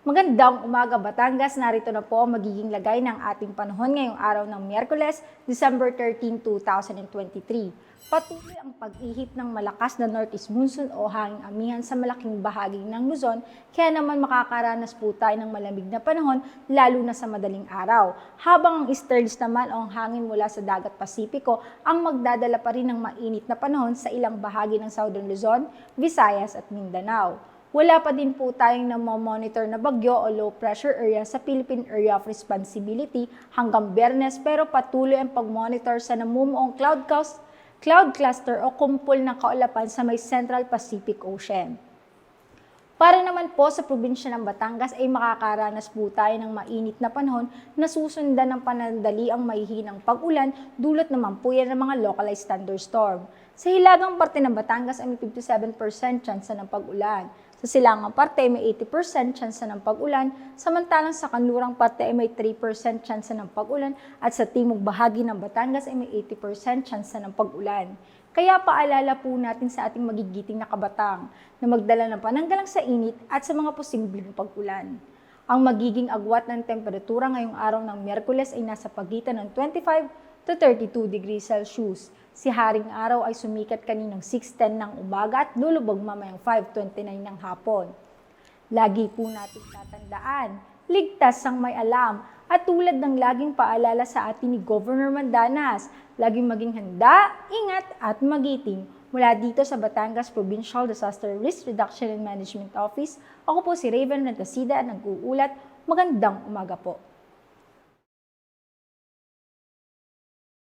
Magandang umaga Batangas, narito na po ang magiging lagay ng ating panahon ngayong araw ng Miyerkules, December 13, 2023. Patuloy ang pag-ihip ng malakas na northeast monsoon o hanging amihan sa malaking bahagi ng Luzon, kaya naman makakaranas po tayo ng malamig na panahon lalo na sa madaling araw. Habang ang easterlies naman o ang hangin mula sa dagat Pasipiko ang magdadala pa rin ng mainit na panahon sa ilang bahagi ng Southern Luzon, Visayas at Mindanao. Wala pa din po tayong namomonitor na bagyo o low pressure area sa Philippine Area of Responsibility hanggang Biyernes, pero patuloy ang pag-monitor sa namumuong cloud cluster o kumpol ng kaulapan sa may Central Pacific Ocean. Para naman po sa probinsya ng Batangas ay makakaranas po tayo ng mainit na panahon na susundan ng panandali ang mahihinang pag-ulan, dulot naman po yan ng mga localized thunderstorm. Sa hilagang parte ng Batangas ay may 57% tsansa ng pag-ulan. Sa silangang parte ay may 80% tsansa ng pag-ulan, samantalang sa kanlurang parte ay may 3% tsansa ng pag-ulan at sa timog bahagi ng Batangas ay may 80% tsansa ng pag-ulan. Kaya paalala po natin sa ating magigiting na kabatang na magdala ng pananggalang sa init at sa mga posibleng pag-ulan. Ang magiging agwat ng temperatura ngayong araw ng Miyerkules ay nasa pagitan ng 25 to 32 degrees Celsius. Si Haring Araw ay sumikat kaninang 6:10 ng umaga at lulubog mamayang 5:29 ng hapon. Lagi po nating tatandaan, ligtas ang may alam, at tulad ng laging paalala sa atin ni Governor Mandanas, laging maging handa, ingat at magiting. Mula dito sa Batangas Provincial Disaster Risk Reduction and Management Office, ako po si Raven Rentasida at nag-uulat. Magandang umaga po.